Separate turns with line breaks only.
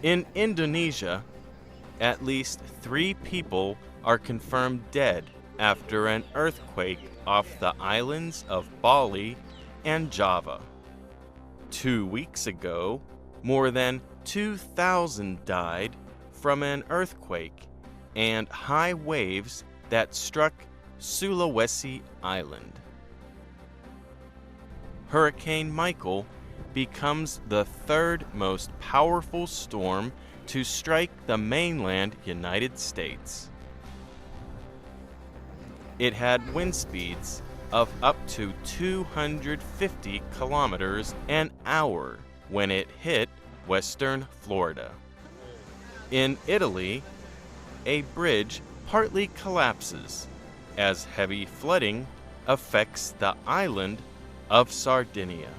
In Indonesia, at least 3 people are confirmed dead after an earthquake off the islands of Bali and Java. 2 weeks ago, more than 2,000 died from an earthquake and high waves that struck Sulawesi Island. Hurricane Michael becomes the 3rd most powerful storm to strike the mainland United States. It had wind speeds of up to 250 kilometers an hour when it hit western Florida. In Italy, a bridge partly collapses as heavy flooding affects the island of Sardinia.